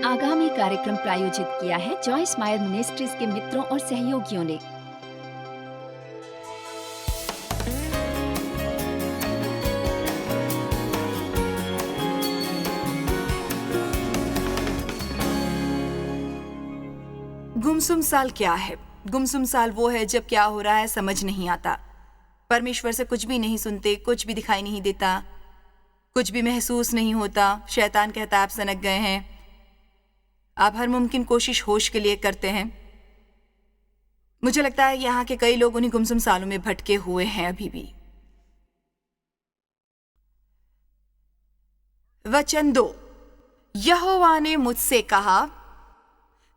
आगामी कार्यक्रम प्रायोजित किया है जॉयस मायर मिनिस्ट्रीज के मित्रों और सहयोगियों ने। गुमसुम साल क्या है? गुमसुम साल वो है जब क्या हो रहा है समझ नहीं आता। परमेश्वर से कुछ भी नहीं सुनते, कुछ भी दिखाई नहीं देता, कुछ भी महसूस नहीं होता। शैतान कहता आप सनक गए हैं। आप हर मुमकिन कोशिश होश के लिए करते हैं। मुझे लगता है यहाँ के कई लोग उन्हीं गुमसुम सालों में भटके हुए हैं अभी भी। वचन 2, यहोवा ने मुझसे कहा,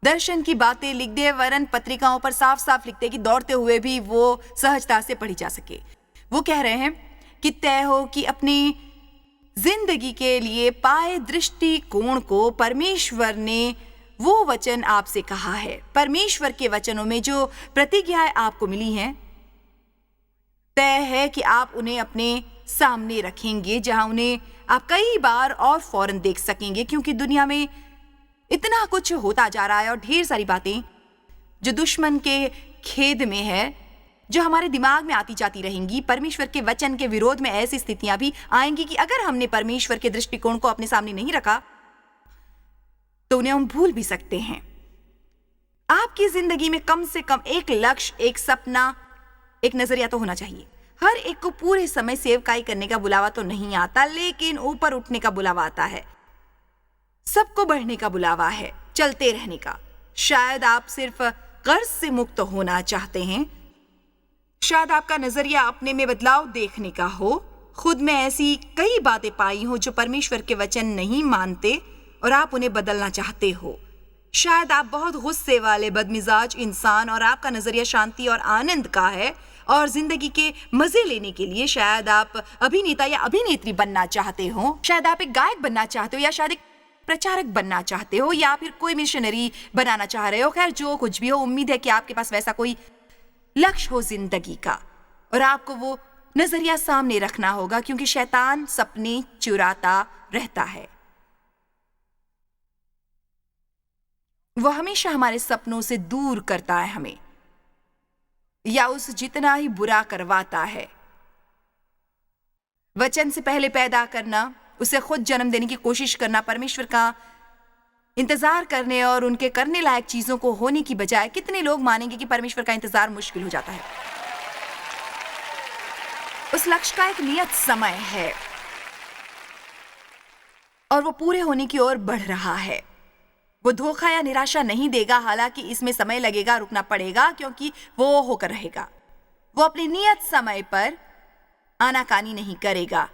दर्शन की बातें लिख दे, वरन पत्रिकाओं पर साफ साफ लिखते कि दौड़ते हुए भी वो सहजता से पढ़ी जा सके। वो कह रहे हैं कि तय हो कि अपनी जिंदगी के लिए पाए दृष्टिकोण को परमेश्वर ने वो वचन आपसे कहा है। परमेश्वर के वचनों में जो प्रतिज्ञाएं आपको मिली हैं, तय है कि आप उन्हें अपने सामने रखेंगे, जहां उन्हें आप कई बार और फौरन देख सकेंगे, क्योंकि दुनिया में इतना कुछ होता जा रहा है और ढेर सारी बातें जो दुश्मन के खेद में है, जो हमारे दिमाग में आती जाती रहेंगी। परमेश्वर के वचन के विरोध में ऐसी स्थितियां भी आएंगी कि अगर हमने परमेश्वर के दृष्टिकोण को अपने सामने नहीं रखा तो उन्हें हम भूल भी सकते हैं। आपकी जिंदगी में कम से कम एक लक्ष्य, एक सपना, एक नजरिया तो होना चाहिए। हर एक को पूरे समय सेवकाई करने का बुलावा तो नहीं आता, लेकिन ऊपर उठने का बुलावा आता है। सबको बढ़ने का बुलावा है, चलते रहने का। शायद आप सिर्फ कर्ज से मुक्त होना चाहते हैं, शायद आपका नजरिया अपने में बदलाव देखने का हो। खुद में ऐसी कई बातें पाई हो जो परमेश्वर के वचन नहीं मानते और आप उन्हें बदलना चाहते हो। शायद आप बहुत गुस्से वाले बदमिजाज इंसान और आपका नजरिया शांति और आनंद का है और जिंदगी के मजे लेने के लिए शायद आप अभिनेता या अभिनेत्री बनना चाहते हो, शायद आप एक गायक बनना चाहते हो, या शायद एक प्रचारक बनना चाहते हो, या फिर कोई मिशनरी बनाना चाह रहे हो। खैर जो कुछ भी हो, उम्मीद है कि आपके पास वैसा कोई लक्ष्य हो जिंदगी का, और आपको वो नजरिया सामने रखना होगा, क्योंकि शैतान सपने चुराता रहता है। वो हमेशा हमारे सपनों से दूर करता है हमें, या उस जितना ही बुरा करवाता है। वचन से पहले पैदा करना, उसे खुद जन्म देने की कोशिश करना, परमेश्वर का इंतजार करने और उनके करने लायक चीजों को होने की बजाय कितने लोग मानेंगे कि परमेश्वर का इंतजार मुश्किल हो जाता है। उस लक्ष्य का एक नियत समय है और वो पूरे होने की ओर बढ़ रहा है। वो धोखा या निराशा नहीं देगा, हालांकि इसमें समय लगेगा, रुकना पड़ेगा, क्योंकि वो होकर रहेगा। वो अपने नियत समय पर आनाकानी नहीं करेगा।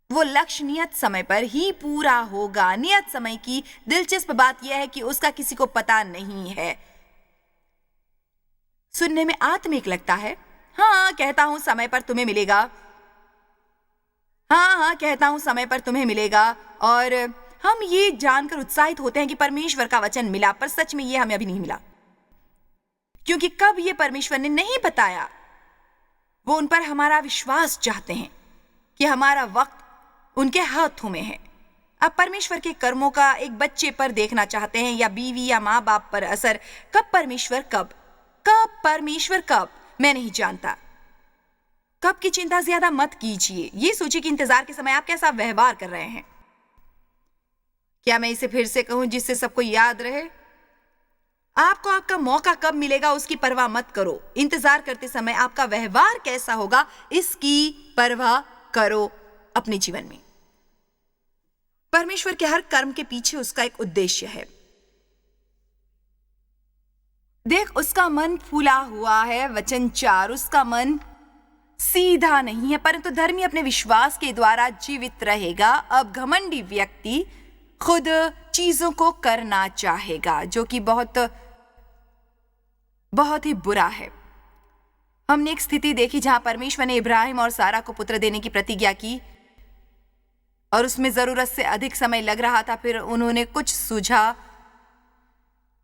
वो लक्ष्य नियत समय पर ही पूरा होगा। नियत समय की दिलचस्प बात यह है कि उसका किसी को पता नहीं है। सुनने में आत्मिक लगता है, हाँ कहता हूं समय पर तुम्हें मिलेगा, हाँ कहता हूं समय पर तुम्हें मिलेगा, और हम ये जानकर उत्साहित होते हैं कि परमेश्वर का वचन मिला, पर सच में ये हमें अभी नहीं मिला, क्योंकि कब ये परमेश्वर ने नहीं बताया। वो उन पर हमारा विश्वास चाहते हैं कि हमारा वक्त उनके हाथों में है। अब परमेश्वर के कर्मों का एक बच्चे पर देखना चाहते हैं, या बीवी या माँ बाप पर असर। कब परमेश्वर कब मैं नहीं जानता। कब की चिंता ज्यादा मत कीजिए। ये सोचिए कि इंतजार के समय आप कैसा व्यवहार कर रहे हैं। क्या मैं इसे फिर से कहूं जिससे सबको याद रहे? आपको आपका मौका कब मिलेगा उसकी परवाह मत करो। इंतजार करते समय आपका व्यवहार कैसा होगा इसकी परवाह करो अपने जीवन में। परमेश्वर के हर कर्म के पीछे उसका एक उद्देश्य है। देख, उसका मन फूला हुआ है। वचन 4, उसका मन सीधा नहीं है, परंतु धर्मी अपने विश्वास के द्वारा जीवित रहेगा। अब घमंडी व्यक्ति खुद चीजों को करना चाहेगा, जो कि बहुत बहुत ही बुरा है। हमने एक स्थिति देखी जहां परमेश्वर ने इब्राहिम और सारा को पुत्र देने की प्रतिज्ञा की और उसमें जरूरत से अधिक समय लग रहा था। फिर उन्होंने कुछ सूझा,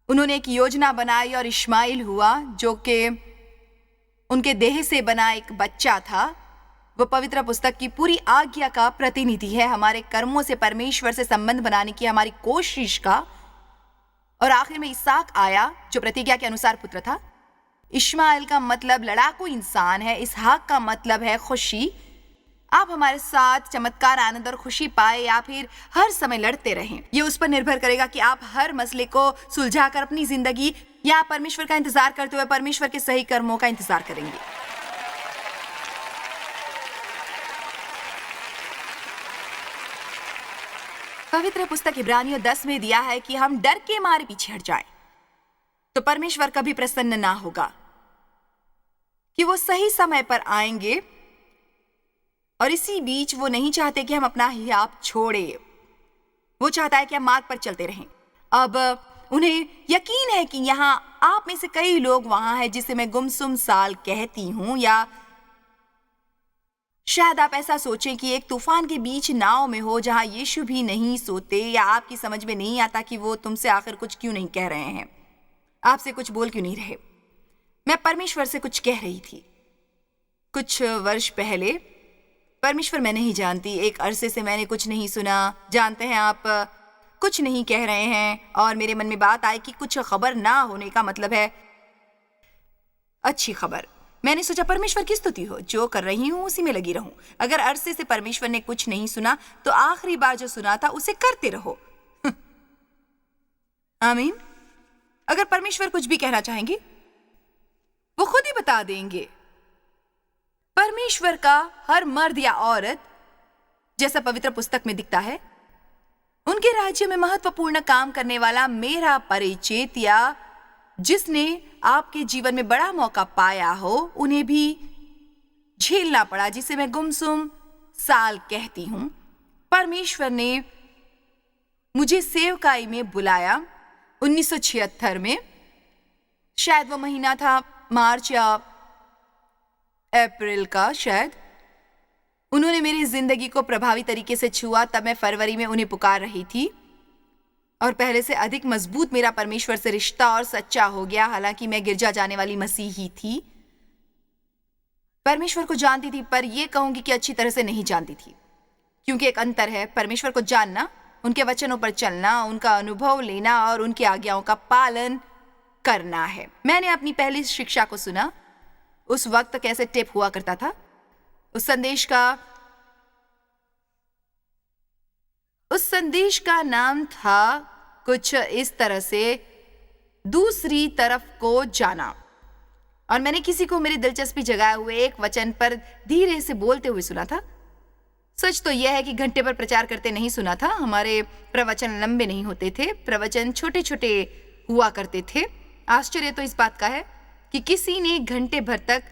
उन्होंने एक योजना बनाई और इश्माइल हुआ, जो कि उनके देह से बना एक बच्चा था। वो पवित्र पुस्तक की पूरी आज्ञा का प्रतिनिधि है, हमारे कर्मों से परमेश्वर से संबंध बनाने की हमारी कोशिश का। और आखिर में इसहाक आया जो प्रतिज्ञा के अनुसार पुत्र था। इश्माएल का मतलब लड़ाकू इंसान है, इसहाक का मतलब है खुशी। आप हमारे साथ चमत्कार, आनंद और खुशी पाए या फिर हर समय लड़ते रहें, ये उस पर निर्भर करेगा कि आप हर मसले को सुलझाकर अपनी जिंदगी या परमेश्वर का इंतजार करते हुए परमेश्वर के सही कर्मों का इंतजार करेंगे। पवित्र पुस्तक इब्रानियों 10 में दिया है कि हम डर के मारे पीछे हट जाएं, तो परमेश्वर कभी प्रसन्न ना होगा कि वो सही समय पर आएंगे। और इसी बीच वो नहीं चाहते कि हम अपना हियाब छोड़े, वो चाहता है कि हम मार्ग पर चलते रहें। अब उन्हें यकीन है कि यहाँ आप में से कई लोग वहां हैं जिसे मैं गुमसुम साल कहती हूं, या शायद आप ऐसा सोचें कि एक तूफान के बीच नाव में हो जहां यीशु भी नहीं सोते, या आपकी समझ में नहीं आता कि वो तुमसे आखिर कुछ क्यों नहीं कह रहे हैं, आपसे कुछ बोल क्यों नहीं रहे। मैं परमेश्वर से कुछ कह रही थी कुछ वर्ष पहले। परमेश्वर मैं नहीं जानती, एक अरसे से मैंने कुछ नहीं सुना। जानते हैं आप कुछ नहीं कह रहे हैं, और मेरे मन में बात आई कि कुछ खबर ना होने का मतलब है अच्छी खबर। मैंने सोचा परमेश्वर की स्तुति हो, जो कर रही हूं उसी में लगी रहूं। अगर अरसे से परमेश्वर ने कुछ नहीं सुना तो आखिरी बार जो सुना था उसे करते रहो। आमीन। अगर परमेश्वर कुछ भी कहना चाहेंगे वो खुद ही बता देंगे। परमेश्वर का हर मर्द या औरत, जैसा पवित्र पुस्तक में दिखता है, उनके राज्य में महत्वपूर्ण काम करने वाला मेरा परिचित या जिसने आपके जीवन में बड़ा मौका पाया हो, उन्हें भी झेलना पड़ा, जिसे मैं गुमसुम साल कहती हूं। परमेश्वर ने मुझे सेवकाई में बुलाया 1976 में। शायद वो महीना था मार्च या अप्रैल का, शायद। उन्होंने मेरी जिंदगी को प्रभावी तरीके से छुआ। तब मैं फरवरी में उन्हें पुकार रही थी, और पहले से अधिक मजबूत मेरा परमेश्वर से रिश्ता और सच्चा हो गया। हालांकि मैं गिरजा जाने वाली मसीही थी, परमेश्वर को जानती थी, पर यह कहूंगी कि अच्छी तरह से नहीं जानती थी, क्योंकि एक अंतर है परमेश्वर को जानना, उनके वचनों पर चलना, उनका अनुभव लेना और उनकी आज्ञाओं का पालन करना है। मैंने अपनी पहली शिक्षा को सुना। उस वक्त कैसे टेप हुआ करता था। उस संदेश का नाम था कुछ इस तरह से, दूसरी तरफ को जाना। और मैंने किसी को मेरी दिलचस्पी जगाए हुए एक वचन पर धीरे से बोलते हुए सुना था। सच तो यह है कि घंटे पर प्रचार करते नहीं सुना था। हमारे प्रवचन लंबे नहीं होते थे, प्रवचन छोटे छोटे हुआ करते थे। आश्चर्य तो इस बात का है कि किसी ने घंटे भर तक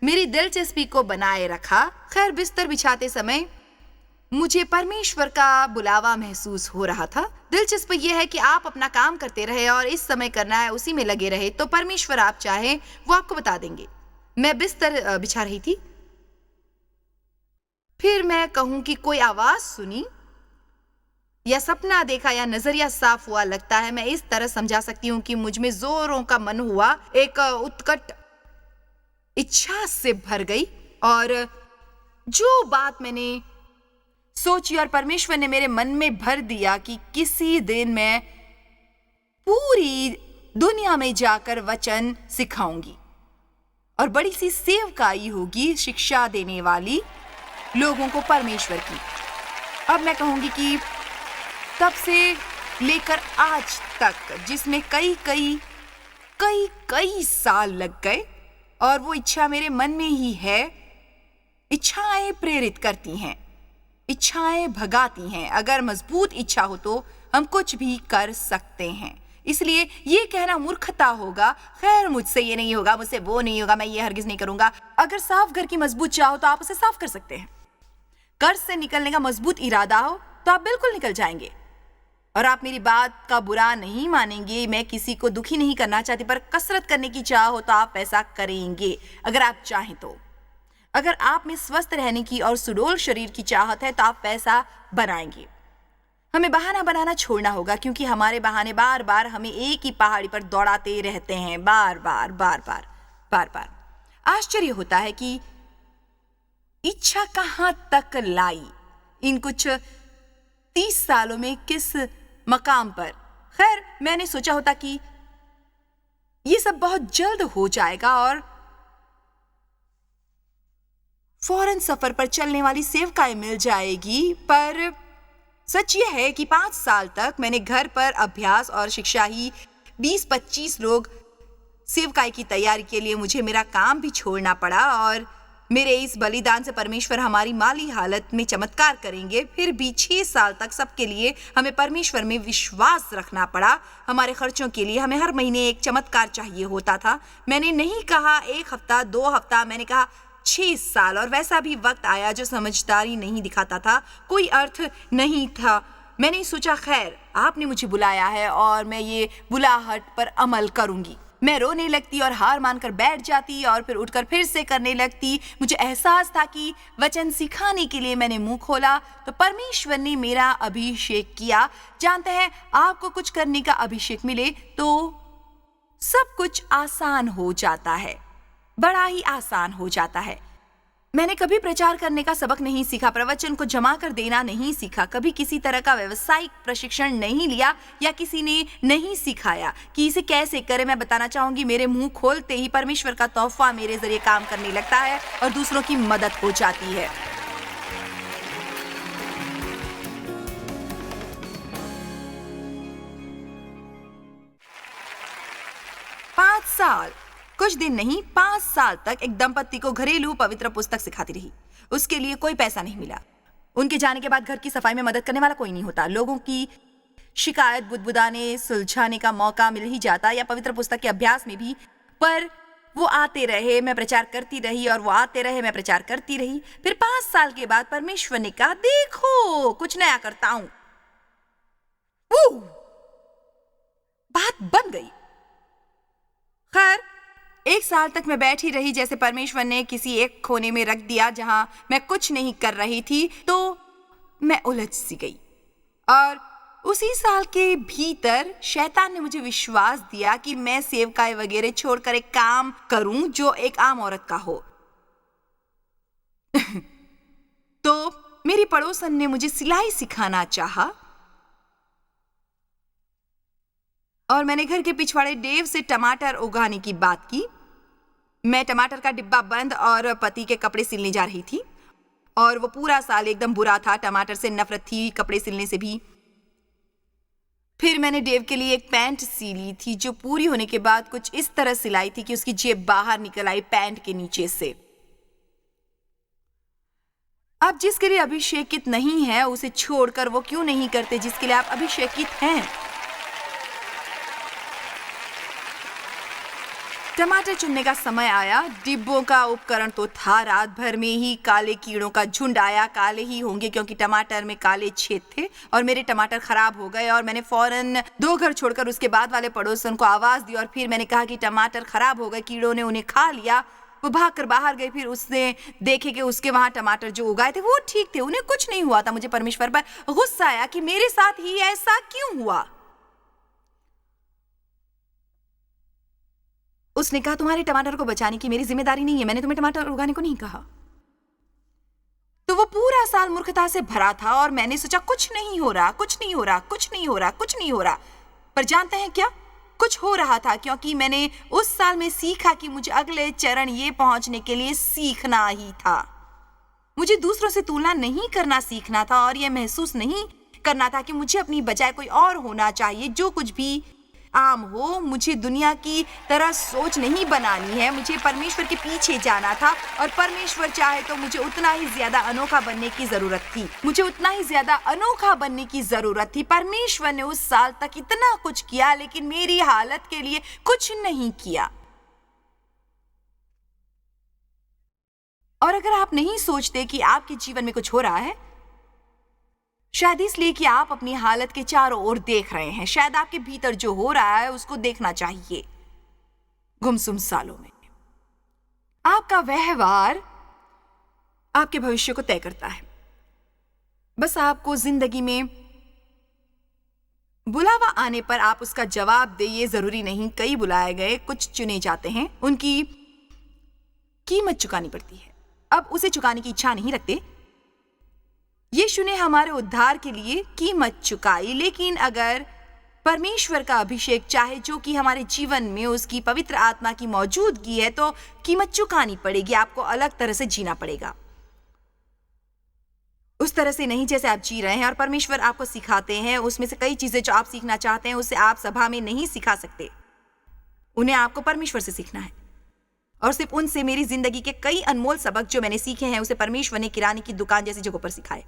मेरी दिलचस्पी को बनाए रखा। खैर, बिस्तर बिछाते समय मुझे परमेश्वर का बुलावा महसूस हो रहा था। दिलचस्प यह है कि आप अपना काम करते रहे और इस समय करना है उसी में लगे रहे, तो परमेश्वर आप चाहे वो आपको बता देंगे। मैं बिस्तर बिछा रही थी, फिर मैं कहूं कि कोई आवाज सुनी या सपना देखा या नजरिया साफ हुआ। लगता है मैं इस तरह समझा सकती हूँ कि मुझ में जोरों का मन हुआ, एक उत्कट इच्छा से भर गई, और जो बात मैंने सोची और परमेश्वर ने मेरे मन में भर दिया कि किसी दिन मैं पूरी दुनिया में जाकर वचन सिखाऊंगी और बड़ी सी सेवकाई होगी शिक्षा देने वाली लोगों को परमेश्वर की। अब मैं कहूंगी कि तब से लेकर आज तक, जिसमें कई कई कई कई साल लग गए, और वो इच्छा मेरे मन में ही है। इच्छाएं प्रेरित करती हैं, इच्छाएं भगाती हैं। अगर मजबूत इच्छा हो तो हम कुछ भी कर सकते हैं। इसलिए ये कहना मूर्खता होगा, खैर मुझसे ये नहीं होगा, मुझसे वो नहीं होगा, मैं ये हरगिज नहीं करूंगा। अगर साफ घर की मजबूत चाह हो तो आप उसे साफ कर सकते हैं। कर्ज से निकलने का मजबूत इरादा हो तो आप बिल्कुल निकल जाएंगे। और आप मेरी बात का बुरा नहीं मानेंगे, मैं किसी को दुखी नहीं करना चाहती, पर कसरत करने की चाह हो तो आप ऐसा करेंगे अगर आप चाहें तो। अगर आप में स्वस्थ रहने की और सुडौल शरीर की चाहत है तो आप पैसा बनाएंगे। हमें बहाना बनाना छोड़ना होगा, क्योंकि हमारे बहाने बार बार हमें एक ही पहाड़ी पर दौड़ाते रहते हैं, बार बार बार बार बार बार। आश्चर्य होता है कि इच्छा कहाँ तक लाई इन कुछ 30 सालों में, किस मकाम पर। खैर, मैंने सोचा होता कि ये सब बहुत जल्द हो जाएगा और फौरन सफर पर चलने वाली सेवकाएं मिल जाएगी, पर सच ये है कि 5 साल तक मैंने घर पर अभ्यास और शिक्षा ही 20-25 लोग सेवकाई की तैयारी के लिए मुझे मेरा काम भी छोड़ना पड़ा और मेरे इस बलिदान से परमेश्वर हमारी माली हालत में चमत्कार करेंगे। फिर भी 6 साल तक सबके लिए हमें परमेश्वर में विश्वास रखना पड़ा। हमारे खर्चों के लिए हमें हर महीने एक चमत्कार चाहिए होता था। मैंने नहीं कहा 1 हफ्ता 2 हफ्ता, मैंने कहा 6 साल। और वैसा भी वक्त आया जो समझदारी नहीं दिखाता था, कोई अर्थ नहीं था। मैंने सोचा खैर आपने मुझे बुलाया है और मैं ये बुलाहट पर अमल करूंगी। मैं रोने लगती और हार मानकर बैठ जाती और फिर उठकर फिर से करने लगती। मुझे एहसास था कि वचन सिखाने के लिए मैंने मुंह खोला तो परमेश्वर ने मेरा अभिषेक किया। जानते हैं, आपको कुछ करने का अभिषेक मिले तो सब कुछ आसान हो जाता है, बड़ा ही आसान हो जाता है। मैंने कभी प्रचार करने का सबक नहीं सीखा, प्रवचन को जमा कर देना नहीं सीखा, कभी किसी तरह का व्यावसायिक प्रशिक्षण नहीं लिया या किसी ने नहीं सिखाया कि इसे कैसे करें। मैं बताना चाहूंगी, मेरे मुंह खोलते ही परमेश्वर का तोहफा मेरे जरिए काम करने लगता है और दूसरों की मदद हो जाती है। पाँच साल, कुछ दिन नहीं, 5 साल तक एक दंपत्ति को घरेलू पवित्र पुस्तक सिखाती रही। उसके लिए कोई पैसा नहीं मिला। उनके जाने के बाद घर की सफाई में मदद करने वाला कोई नहीं होता। लोगों की शिकायत बुदबुदाने सुलझाने का मौका मिल ही जाता, या पवित्र पुस्तक के अभ्यास में भी। पर वो आते रहे, मैं प्रचार करती रही, और वो आते रहे, मैं प्रचार करती रही। फिर 5 साल के बाद परमेश्वर ने कहा, देखो कुछ नया करता हूं। बात बन गई। खैर, 1 साल तक मैं बैठी रही, जैसे परमेश्वर ने किसी एक कोने में रख दिया जहां मैं कुछ नहीं कर रही थी। तो मैं उलझ सी गई और उसी साल के भीतर शैतान ने मुझे विश्वास दिया कि मैं सेवकाई वगैरह छोड़कर एक काम करूं जो एक आम औरत का हो। तो मेरी पड़ोसन ने मुझे सिलाई सिखाना चाहा और मैंने घर के पिछवाड़े डेव से टमाटर उगाने की बात की। मैं टमाटर का डिब्बा बंद और पति के कपड़े सिलने जा रही थी और वो पूरा साल एकदम बुरा था। टमाटर से नफरत थी, कपड़े सिलने से भी। फिर मैंने डेव के लिए एक पैंट सिली थी जो पूरी होने के बाद कुछ इस तरह सिलाई थी कि उसकी जेब बाहर निकल आई पैंट के नीचे से। आप जिसके लिए अभिषेकित नहीं है उसे छोड़कर वो क्यों नहीं करते जिसके लिए आप अभिषेकित हैं। टमाटर चुनने का समय आया। डिब्बों का उपकरण तो था। रात भर में ही काले कीड़ों का झुंड आया। काले ही होंगे क्योंकि टमाटर में काले छेद थे और मेरे टमाटर खराब हो गए। और मैंने फौरन 2 घर छोड़कर उसके बाद वाले पड़ोसन को आवाज दी और फिर मैंने कहा कि टमाटर खराब हो गए, कीड़ों ने उन्हें खा लिया। वो भागकर बाहर गए। फिर उसने देखे कि उसके वहां टमाटर जो उगाए थे वो ठीक थे, उन्हें कुछ नहीं हुआ था। मुझे परमेश्वर पर गुस्सा आया कि मेरे साथ ही ऐसा क्यों हुआ। उसने कहा, तुम्हारे टमाटर को बचाने की मेरी जिम्मेदारी नहीं है, मैंने तुम्हें टमाटर उगाने को नहीं कहा। तो वो पूरा साल मूर्खता से भरा था और मैंने सोचा कुछ नहीं हो रहा, कुछ नहीं हो रहा, कुछ नहीं हो रहा, कुछ नहीं हो रहा। पर जानते हैं क्या, कुछ हो रहा था, क्योंकि मैंने उस साल में सीखा कि मुझे अगले चरण ये पहुंचने के लिए सीखना ही था। मुझे दूसरों से तुलना नहीं करना सीखना था और यह महसूस नहीं करना था कि मुझे अपनी बजाय कोई और होना चाहिए जो कुछ भी आम हो। मुझे दुनिया की तरह सोच नहीं बनानी है, मुझे परमेश्वर के पीछे जाना था और परमेश्वर चाहे तो मुझे उतना ही ज्यादा अनोखा बनने की जरूरत थी। मुझे उतना ही ज्यादा अनोखा बनने की जरूरत थी। परमेश्वर ने उस साल तक इतना कुछ किया लेकिन मेरी हालत के लिए कुछ नहीं किया। और अगर आप नहीं सोचते कि आपके जीवन में कुछ हो रहा है, शायद इसलिए कि आप अपनी हालत के चारों ओर देख रहे हैं। शायद आपके भीतर जो हो रहा है उसको देखना चाहिए। गुमसुम सालों में आपका व्यवहार आपके भविष्य को तय करता है। बस आपको जिंदगी में बुलावा आने पर आप उसका जवाब दे, ये जरूरी नहीं। कई बुलाए गए, कुछ चुने जाते हैं, उनकी कीमत चुकानी पड़ती है। अब उसे चुकाने की इच्छा नहीं रखते। यीशु ने हमारे उद्धार के लिए कीमत चुकाई, लेकिन अगर परमेश्वर का अभिषेक चाहे जो कि हमारे जीवन में उसकी पवित्र आत्मा की मौजूदगी है, तो कीमत चुकानी पड़ेगी। आपको अलग तरह से जीना पड़ेगा, उस तरह से नहीं जैसे आप जी रहे हैं। और परमेश्वर आपको सिखाते हैं, उसमें से कई चीजें जो आप सीखना चाहते हैं उसे आप सभा में नहीं सिखा सकते। उन्हें आपको परमेश्वर से सीखना है, और सिर्फ उनसे। मेरी जिंदगी के कई अनमोल सबक जो मैंने सीखे हैं उसे परमेश्वर ने किराने की दुकान जैसी जगहों पर सिखाए।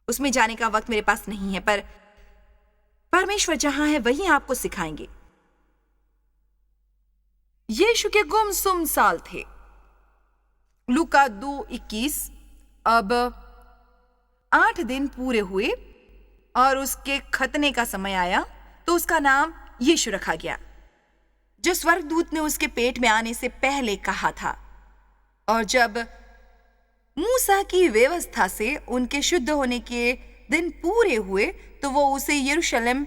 उसमें जाने का वक्त मेरे पास नहीं है, पर परमेश्वर जहां है वहीं आपको सिखाएंगे। यीशु के गुमसुम साल थे। लूका 2:21। अब 8 दिन पूरे हुए और उसके खतने का समय आया, तो उसका नाम यीशु रखा गया, जो स्वर्गदूत ने उसके पेट में आने से पहले कहा था। और जब मूसा की व्यवस्था से उनके शुद्ध होने के दिन पूरे हुए, तो वो उसे यरूशलेम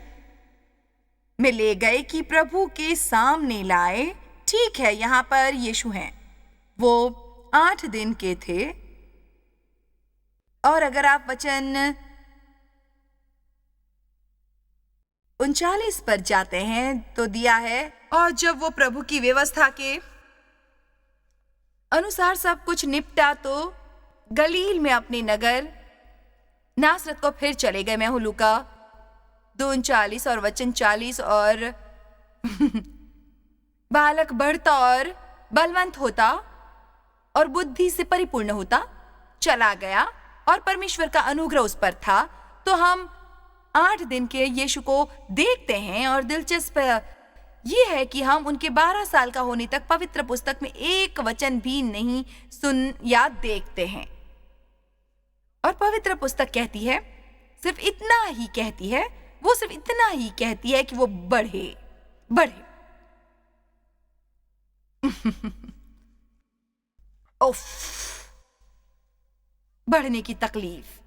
में ले गए कि प्रभु के सामने लाए। ठीक है, यहां पर यीशु हैं। वो 8 दिन के थे। और अगर आप वचन 39 पर जाते हैं तो दिया है, और जब वो प्रभु की व्यवस्था के अनुसार सब कुछ निपटा, तो गलील में अपने नगर नासरत को फिर चले गए। मैं हूं लूका 2:39 और वचन 40। और बालक बढ़ता और बलवंत होता और बुद्धि से परिपूर्ण होता चला गया, और परमेश्वर का अनुग्रह उस पर था। तो हम 8 दिन के यीशु को देखते हैं, और दिलचस्प ये है कि हम उनके 12 साल का होने तक पवित्र पुस्तक में एक वचन भी नहीं सुन या देखते हैं। और पवित्र पुस्तक कहती है, सिर्फ इतना ही कहती है, वो सिर्फ इतना ही कहती है कि वो बढ़े बढ़े। उफ, बढ़ने की तकलीफ।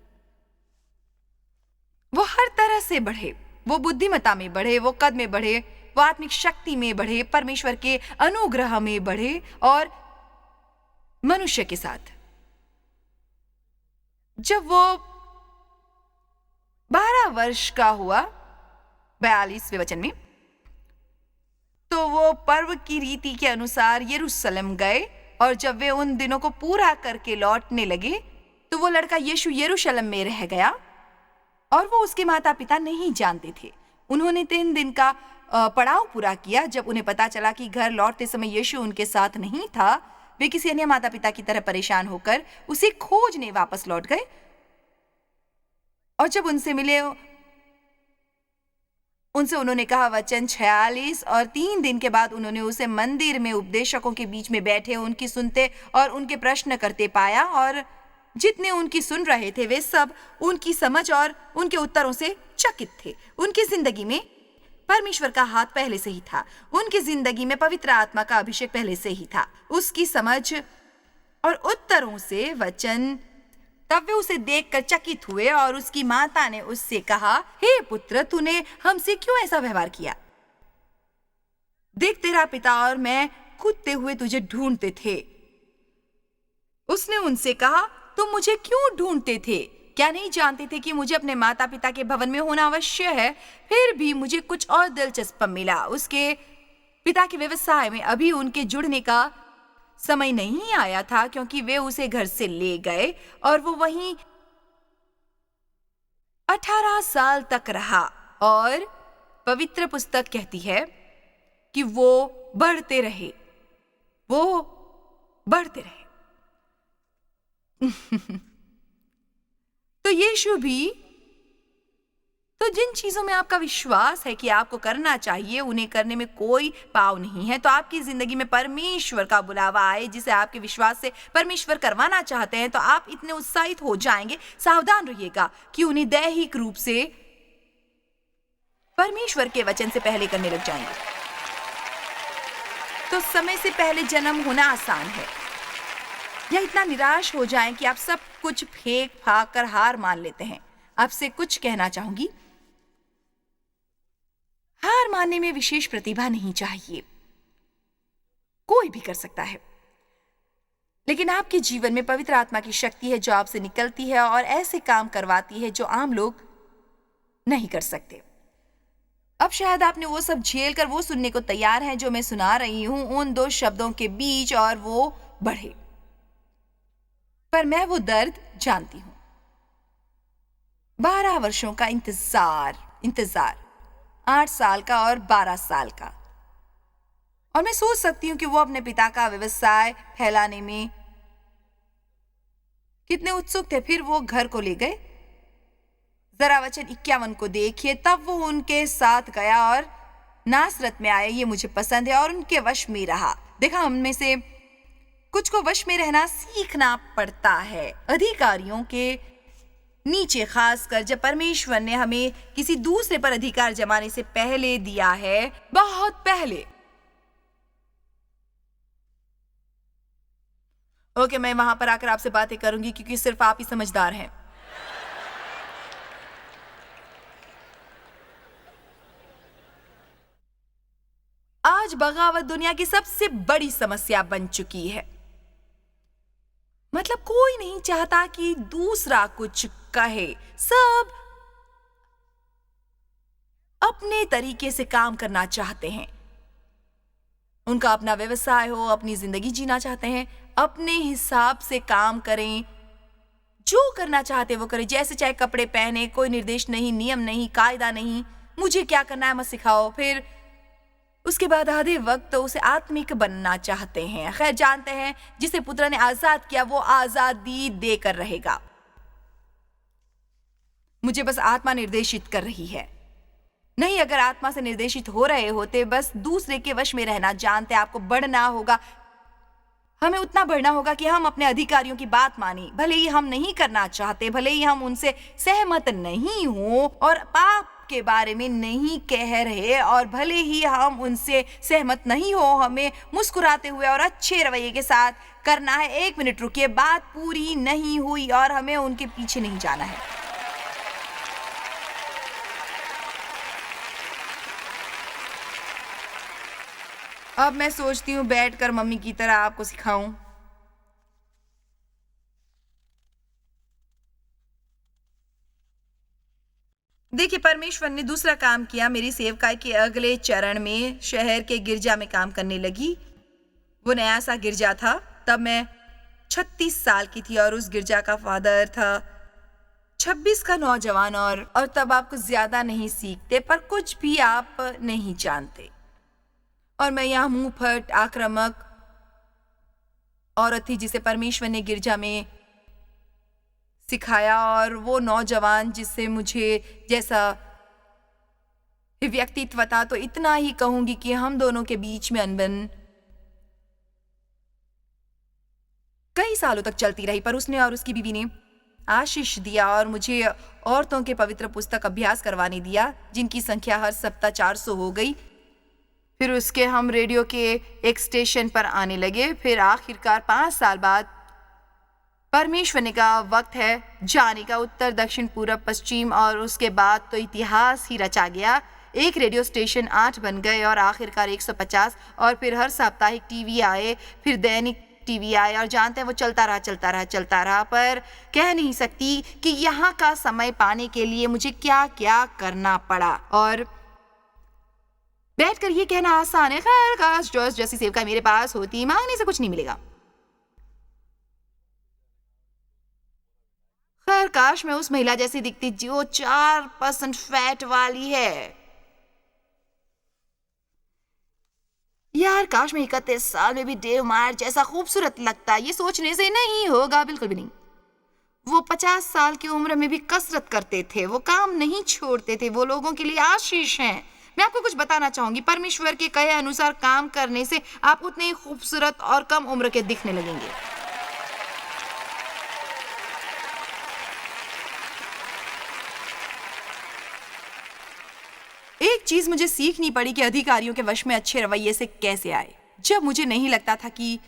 वो हर तरह से बढ़े, वो बुद्धिमत्ता में बढ़े, वो कद में बढ़े, वो आत्मिक शक्ति में बढ़े, परमेश्वर के अनुग्रह में बढ़े, और मनुष्य के साथ। जब वो 12 वर्ष का हुआ, 42वें वचन में, तो वो पर्व की रीति के अनुसार यरूशलेम गए। और जब वे उन दिनों को पूरा करके लौटने लगे, तो वो लड़का यीशु यरूशलेम में रह गया, और वो उसके माता पिता नहीं जानते थे। उन्होंने 3 दिन का पड़ाव पूरा किया। जब उन्हें पता चला कि घर लौटते समय यीशु उनके साथ नहीं था, वे किसी अन्य माता पिता की तरह परेशान होकर उसे खोजने वापस लौट गए। और जब उनसे मिले, उनसे उन्होंने कहा, वचन 46, और 3 दिन के बाद उन्होंने उसे मंदिर में उपदेशकों के बीच में बैठे उनकी सुनते और उनके प्रश्न करते पाया। और जितने उनकी सुन रहे थे वे सब उनकी समझ और उनके उत्तरों से चकित थे। उनकी जिंदगी में परमेश्वर का हाथ पहले से ही था, उनकी जिंदगी में पवित्र आत्मा का अभिषेक पहले से ही था। उसकी समझ और उत्तरों से वचन, तब वे उसे देखकर चकित हुए। और उसकी माता ने उससे कहा, हे पुत्र, तूने हमसे क्यों ऐसा व्यवहार किया? देख, तेरा पिता और मैं कूदते हुए तुझे ढूंढते थे। उसने उनसे कहा, तुम मुझे क्यों ढूंढते थे? क्या नहीं जानते थे कि मुझे अपने माता पिता के भवन में होना अवश्य है? फिर भी मुझे कुछ और दिलचस्प मिला। उसके पिता के व्यवसाय में अभी उनके जुड़ने का समय नहीं आया था, क्योंकि वे उसे घर से ले गए और वो वहीं 18 साल तक रहा। और पवित्र पुस्तक कहती है कि वो बढ़ते रहे, वो बढ़ते रहे। तो यीशु भी, तो जिन चीजों में आपका विश्वास है कि आपको करना चाहिए, उन्हें करने में कोई पाव नहीं है। तो आपकी जिंदगी में परमेश्वर का बुलावा आए जिसे आपके विश्वास से परमेश्वर करवाना चाहते हैं, तो आप इतने उत्साहित हो जाएंगे। सावधान रहिएगा कि उन्हें दैहिक रूप से परमेश्वर के वचन से पहले करने लग जाएंगे। तो समय से पहले जन्म होना आसान है, या इतना निराश हो जाएं कि आप सब कुछ फेंक फाक कर हार मान लेते हैं। आपसे कुछ कहना चाहूंगी, हार मानने में विशेष प्रतिभा नहीं चाहिए, कोई भी कर सकता है। लेकिन आपके जीवन में पवित्र आत्मा की शक्ति है जो आपसे निकलती है और ऐसे काम करवाती है जो आम लोग नहीं कर सकते। अब शायद आपने वो सब झेल कर वो सुनने को तैयार हैं जो मैं सुना रही हूं उन दो शब्दों के बीच और वो बढ़े, पर मैं वो दर्द जानती हूं। 12 वर्षों का इंतजार, 8 साल का और 12 साल का। और मैं सोच सकती हूँ कि वो अपने पिता का व्यवसाय फैलाने में कितने उत्सुक थे। फिर वो घर को ले गए। जरा वचन 51 को देखिए। तब वो उनके साथ गया और नासरत में आए। ये मुझे पसंद है। और उनके वश में रहा। देखा, उनमें से कुछ को वश में रहना सीखना पड़ता है। अधिकारियों के नीचे, खासकर जब परमेश्वर ने हमें किसी दूसरे पर अधिकार जमाने से पहले दिया है, बहुत पहले। ओके, मैं वहां पर आकर आपसे बातें करूंगी क्योंकि सिर्फ आप ही समझदार हैं। आज बगावत दुनिया की सबसे बड़ी समस्या बन चुकी है। मतलब कोई नहीं चाहता कि दूसरा कुछ कहे। सब अपने तरीके से काम करना चाहते हैं। उनका अपना व्यवसाय हो, अपनी जिंदगी जीना चाहते हैं, अपने हिसाब से काम करें, जो करना चाहते वो करें, जैसे चाहे कपड़े पहने, कोई निर्देश नहीं, नियम नहीं, कायदा नहीं, मुझे क्या करना है मत सिखाओ। फिर उसके बाद आधे वक्त तो उसे आत्मिक बनना चाहते हैं। खैर, जानते हैं जिसे पुत्र ने आजाद किया वो आजादी देकर रहेगा। मुझे बस आत्मा निर्देशित कर रही है। नहीं, अगर आत्मा से निर्देशित हो रहे होते, बस दूसरे के वश में रहना जानते। आपको बढ़ना होगा। हमें उतना बढ़ना होगा कि हम अपने अधिकारियों की बात माने, भले ही हम नहीं करना चाहते, भले ही हम उनसे सहमत नहीं हो और पाप के बारे में नहीं कह रहे, और भले ही हम उनसे सहमत नहीं हो, हमें मुस्कुराते हुए और अच्छे रवैये के साथ करना है। 1 मिनट रुकिए, बात पूरी नहीं हुई और हमें उनके पीछे नहीं जाना है। अब मैं सोचती हूँ बैठकर मम्मी की तरह आपको सिखाऊं। देखिए, परमेश्वर ने दूसरा काम किया। मेरी सेवकाई के अगले चरण में शहर के गिरजा में काम करने लगी। वो नया सा गिरजा था। तब मैं 36 साल की थी और उस गिरजा का फादर था 26 का नौजवान। और तब आप कुछ ज्यादा नहीं सीखते, पर कुछ भी आप नहीं जानते। और मैं यहाँ मुंह फट आक्रामक औरत थी जिसे परमेश्वर ने गिरजा में सिखाया। और वो नौजवान जिससे मुझे जैसा व्यक्तित्व था, तो इतना ही कहूंगी कि हम दोनों के बीच में अनबन कई सालों तक चलती रही। पर उसने और उसकी बीवी ने आशीष दिया और मुझे औरतों के पवित्र पुस्तक अभ्यास करवाने दिया, जिनकी संख्या हर सप्ताह 400 हो गई। फिर उसके हम रेडियो के एक स्टेशन पर आने लगे। फिर आखिरकार 5 साल बाद परमेश्वर ने कहा वक्त है जाने का, उत्तर, दक्षिण, पूरब, पश्चिम। और उसके बाद तो इतिहास ही रचा गया। एक रेडियो स्टेशन 8 बन गए और आखिरकार 150। और फिर हर साप्ताहिक टीवी आए, फिर दैनिक टीवी आए। और जानते हैं वो चलता रहा। पर कह नहीं सकती कि यहाँ का समय पाने के लिए मुझे क्या क्या करना पड़ा। और बैठकर ये कहना आसान है, खैर काश जॉयस जैसी सेवकाई मेरे पास होती, मांगने से कुछ नहीं मिलेगा। खैर काश मैं उस महिला जैसी दिखती जो 4% फैट वाली है। यार काश मैं 31 साल में भी डेव मायर जैसा खूबसूरत लगता। ये सोचने से नहीं होगा, बिल्कुल भी नहीं। वो 50 साल की उम्र में भी कसरत करते थे, वो काम नहीं छोड़ते थे। वो लोगों के लिए आशीष हैं। मैं आपको कुछ बताना चाहूंगी, परमेश्वर के कहे अनुसार काम करने से आप उतने ही खूबसूरत और कम उम्र के दिखने लगेंगे। एक चीज मुझे सीखनी पड़ी कि अधिकारियों के वश में अच्छे रवैये से कैसे आए। जब मुझे नहीं लगता था कि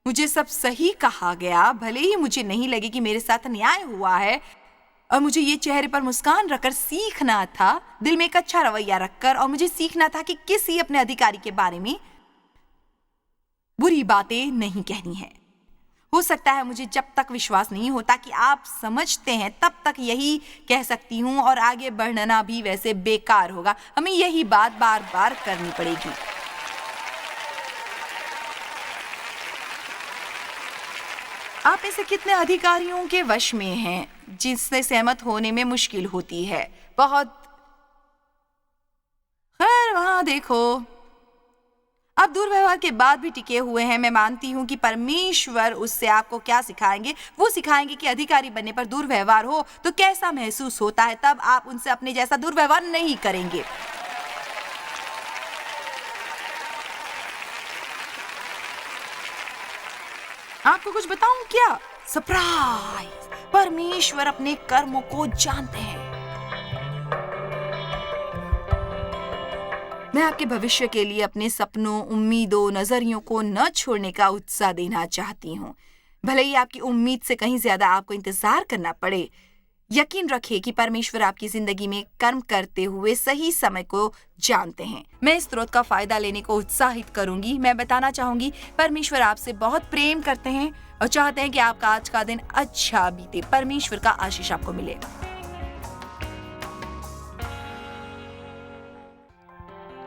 मुझे सब सही कहा गया, भले ही मुझे नहीं लगे कि मेरे साथ न्याय हुआ है, और मुझे ये चेहरे पर मुस्कान रखकर सीखना था, दिल में एक अच्छा रवैया रखकर। और मुझे सीखना था कि किसी अपने अधिकारी के बारे में बुरी बातें नहीं कहनी है। हो सकता है मुझे जब तक विश्वास नहीं होता कि आप समझते हैं तब तक यही कह सकती हूँ, और आगे बढ़ना भी वैसे बेकार होगा। हमें यही बात बार बार करनी पड़ेगी। आप में से कितने अधिकारियों के वश में हैं जिससे सहमत होने में मुश्किल होती है? बहुत। खैर, वहां देखो, आप दुर्व्यवहार के बाद भी टिके हुए हैं। मैं मानती हूँ कि परमेश्वर उससे आपको क्या सिखाएंगे। वो सिखाएंगे कि अधिकारी बनने पर दुर्व्यवहार हो तो कैसा महसूस होता है। तब आप उनसे अपने जैसा दुर्व्यवहार नहीं करेंगे। आपको कुछ बताऊं क्या? सरप्राइज! परमेश्वर अपने कर्मों को जानते हैं। मैं आपके भविष्य के लिए अपने सपनों, उम्मीदों, नजरियों को न छोड़ने का उत्साह देना चाहती हूँ। भले ही आपकी उम्मीद से कहीं ज्यादा आपको इंतजार करना पड़े, यकीन रखिए कि परमेश्वर आपकी जिंदगी में कर्म करते हुए सही समय को जानते हैं। मैं इस स्रोत का फायदा लेने को उत्साहित करूंगी। मैं बताना चाहूंगी, परमेश्वर आपसे बहुत प्रेम करते हैं और चाहते हैं कि आपका आज का दिन अच्छा बीते। परमेश्वर का आशीष आपको मिले।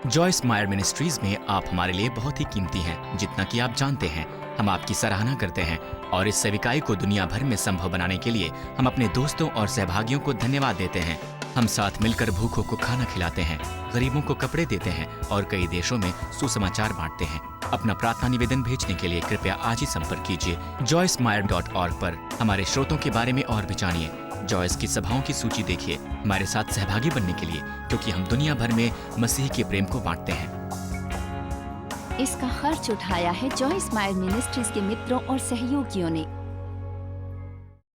जॉयस मायर मिनिस्ट्रीज में आप हमारे लिए बहुत ही कीमती हैं, जितना कि आप जानते हैं। हम आपकी सराहना करते हैं और इस सेविकाई को दुनिया भर में संभव बनाने के लिए हम अपने दोस्तों और सहभागियों को धन्यवाद देते हैं। हम साथ मिलकर भूखों को खाना खिलाते हैं, गरीबों को कपड़े देते हैं और कई देशों में सुसमाचार बांटते हैं। अपना प्रार्थना निवेदन भेजने के लिए कृपया आज ही संपर्क कीजिए joycemeyer.org पर। हमारे स्रोतों के बारे में और भी जानिए। जॉयस की सभाओं की सूची देखिए हमारे साथ सहभागी बनने के लिए, क्योंकि हम दुनिया भर में मसीह के प्रेम को बांटते हैं। इसका खर्च उठाया है जॉयस मायर मिनिस्ट्रीज के मित्रों और सहयोगियों ने।